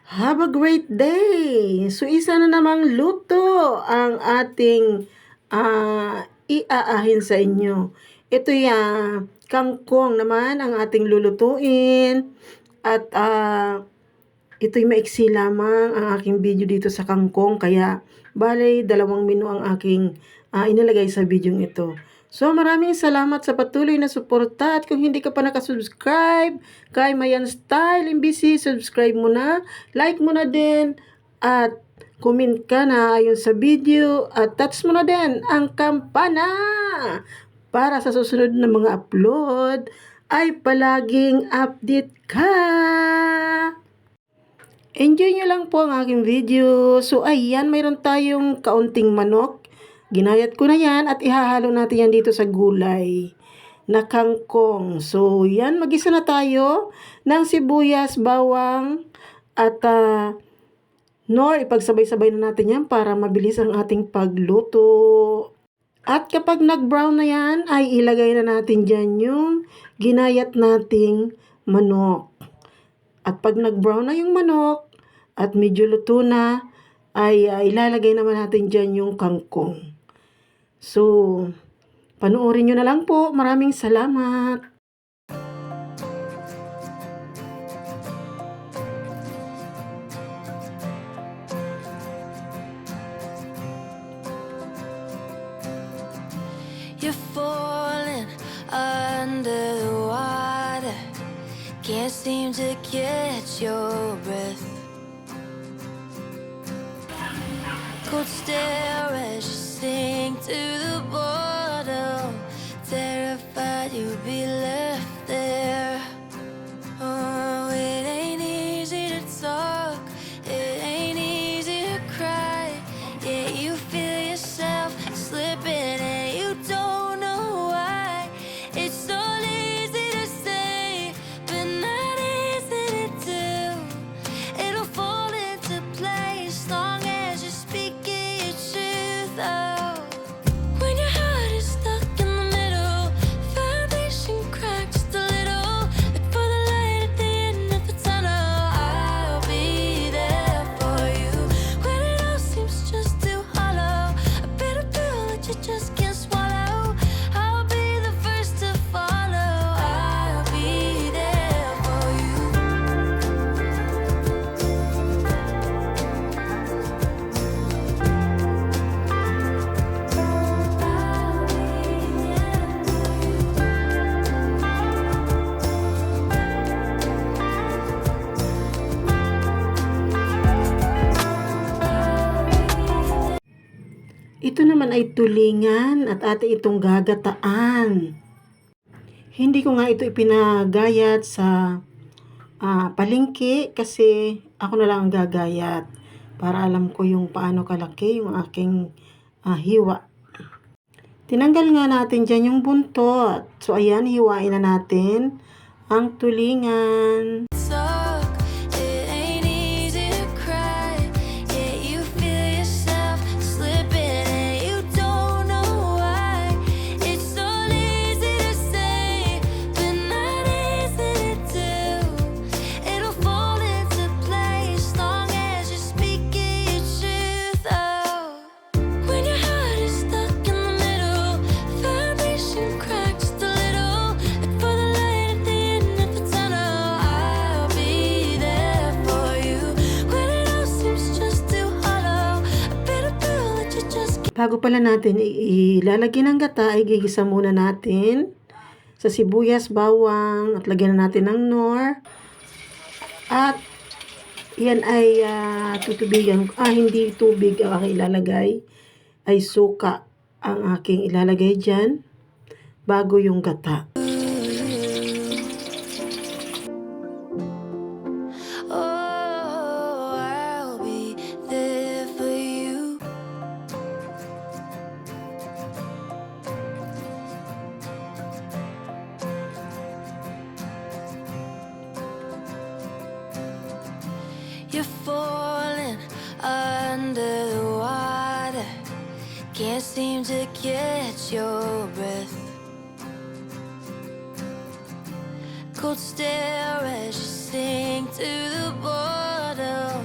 Have a great day! So, isa na namang luto ang ating iaahin sa inyo. Ito kangkong naman ang ating lulutuin. At ito'y maiksi lamang ang aking video dito sa kangkong. Kaya, bale, 2 menu ang aking inilagay sa video ito. So, maraming salamat sa patuloy na suporta at kung hindi ka pa nakasubscribe kay Mayan Style MBC, subscribe mo na, like mo na din, at comment ka na ayon sa video at touch mo na din ang kampana para sa susunod na mga upload ay palaging update ka. Enjoy nyo lang po ang aking video. So, ayan, mayroon tayong kaunting manok. Ginayat ko na yan at ihahalo natin yan dito sa gulay na kangkong. So, yan, magisa na tayo ng sibuyas, bawang, at nor. Ipagsabay-sabay na natin yan para mabilis ang ating pagluto. At kapag nag-brown na yan, ay ilagay na natin dyan yung ginayat nating manok. At pag nag-brown na yung manok at medyo luto na, ay ilalagay naman natin dyan yung kangkong. So, panoorin nyo na lang po. Maraming salamat. You're falling under the water. Can't seem to catch your breath. Cold stare as you sink to the bottom. Terrified you'll be left there. Oh, it ain't easy to talk. It ain't easy to cry. Yeah, you feel yourself slipping and you don't know why. It's so easy to say, but not easy to do. It'll fall into place long as you're speaking your truth. Oh, when your heart is stuck in the middle, foundation cracked just a little. Look for the light at the end of the tunnel. I'll be there for you when it all seems just too hollow. A bitter pill that you just can't swallow. I'll be the first to follow. I'll be there for you. Ito naman ay tulingan at ate itong gagataan. Hindi ko nga ito ipinagayat sa palengke kasi ako na lang ang gagayat para alam ko yung paano kalaki yung aking hiwa. Tinanggal nga natin dyan yung buntot. So ayan, hiwain na natin ang tulingan. Talk, it ain't easy to cry. Yeah, you feel yourself slipping and you don't know why. It's so easy to say, but not easy to do. It'll fall into place long as you're speaking your truth. Oh, when your heart is stuck in the middle, foundation cracked just a little. Look for the light at the end of the tunnel. I'll be there for you when it all seems just too hollow. A bitter pill that you just Bago pala natin ilalagyan ng gata, ay gigisa muna natin sa sibuyas, bawang, at lagyan na natin ng nor. At yan ay tutubigan, hindi tubig ang aking ilalagay, ay suka ang aking ilalagay dyan bago yung gata. Oh, I'll be there for you. You're falling under the water. Can't seem to catch your breath. Cold stare as you sink to the bottom.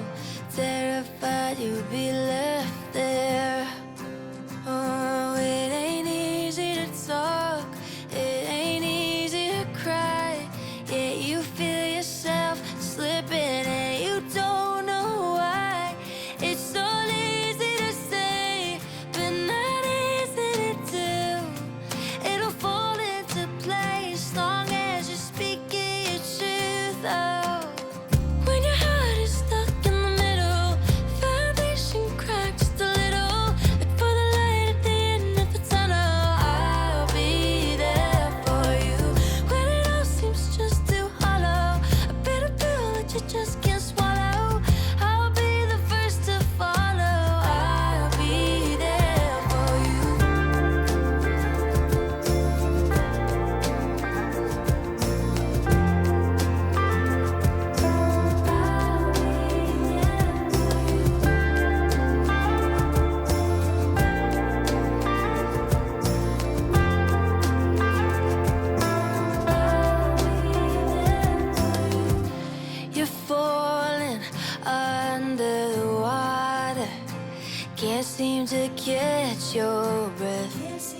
Can't seem to catch your breath.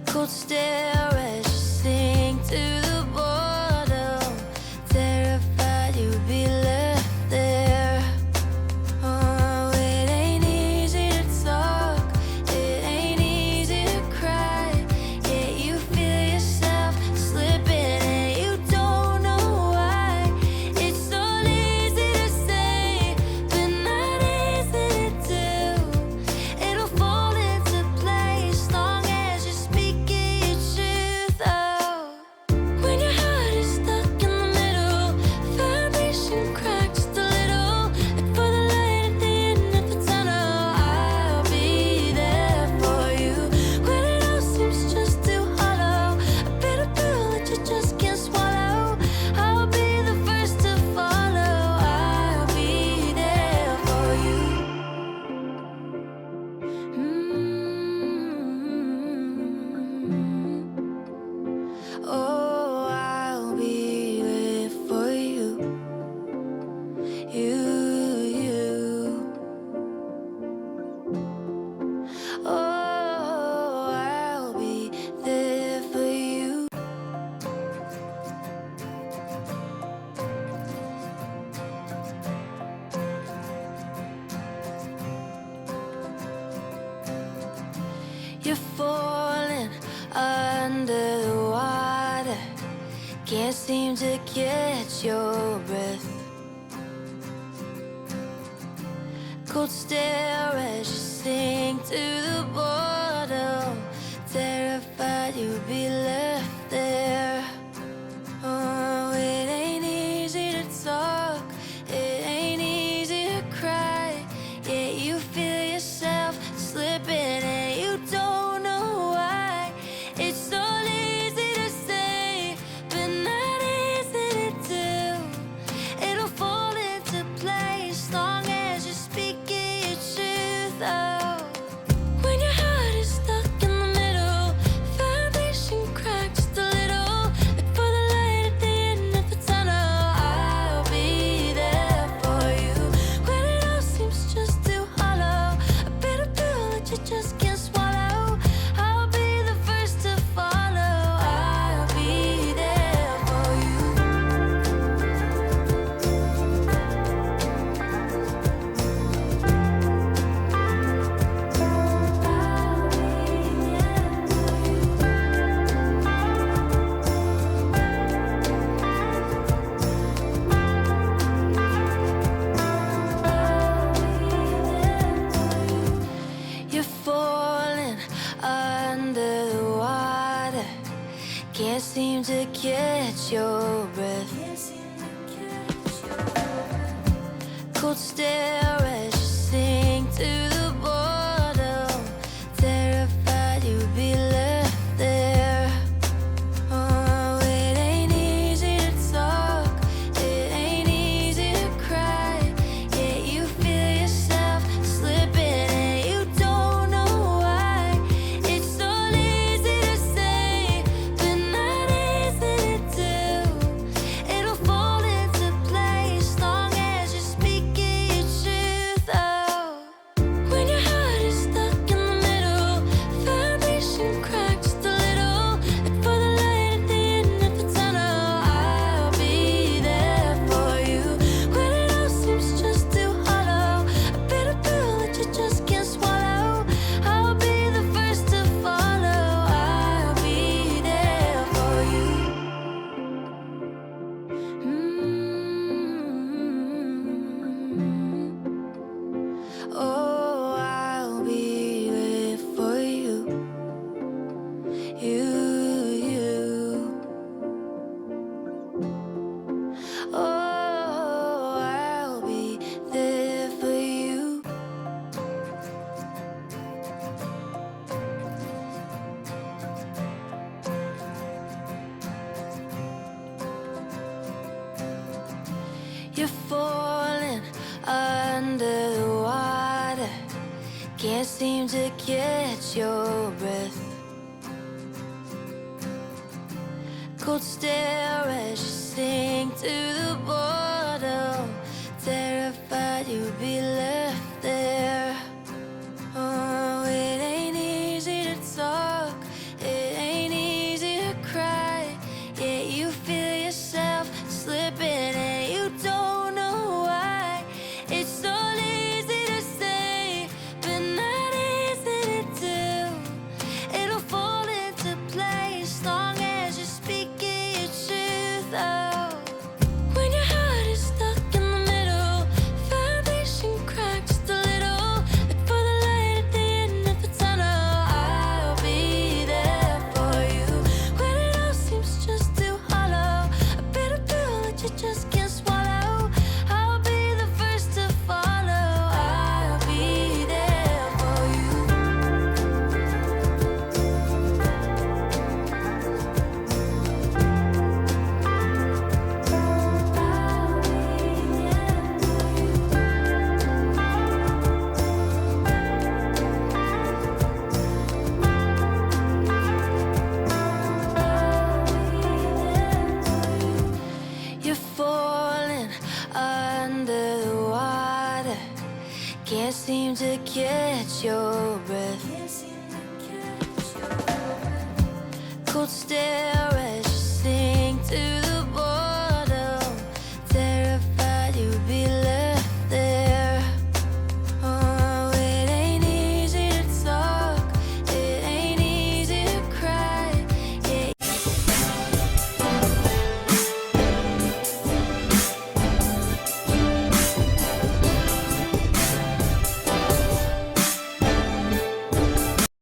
Cold stare as you sink to the bottom, terrified you'll be left there. Oh, it ain't easy to talk, it ain't easy to cry. Yeah, you feel yourself slipping and you don't know why. It's so easy to say, but not easy to do. It'll fall into place long as you're speaking your truth out. When your heart is stuck in the middle, foundation cracks just a little. Look for the light at the end of the tunnel. I'll be there for you when it all seems just too hollow. A bitter pill that you just can't swallow. I'll be the first to follow. I'll be there for you. Oh, I'll be there for you. You. Oh, I'll be there for you. You're falling under the water. Can't seem to catch your breath. Cold stare as you sink to the bottom, terrified you'll be left there. Oh, it ain't easy to talk, it ain't easy to cry. Yeah, you feel yourself slipping and you don't know why. It's so easy to say, but not easy to do. It'll fall into place long as you're speaking your truth out. When your heart is stuck in the middle, foundation cracks just a little. Look for the light at the end of the tunnel. I'll be there for you when it all seems just too hollow. A bitter pill that you just can't swallow. I'll be the first to follow. I'll be there for you. You're falling under the water. Can't seem to catch your breath. Cold stare as you sink to the bottom, terrified you'll be left there. Oh, it ain't easy to talk, it ain't easy to cry. Yeah, you feel yourself slipping and you don't know why. It's so easy to say, but not easy to do. It'll fall into place long as you're speaking your truth out. When your heart is stuck in the middle, foundation cracks just a little. Look for the light at the end of the tunnel. I'll be there for you when it all seems just too hollow. A bitter pill that you just can't swallow. I'll be the first to follow. I'll be there for you. Oh, I'll be there for you. You. Oh, I'll be there for you. You're falling under the water. Can't seem to catch your breath. Cold stare as you sink to the bottom, terrified you'll be left Can't seem to catch your breath. Cold stare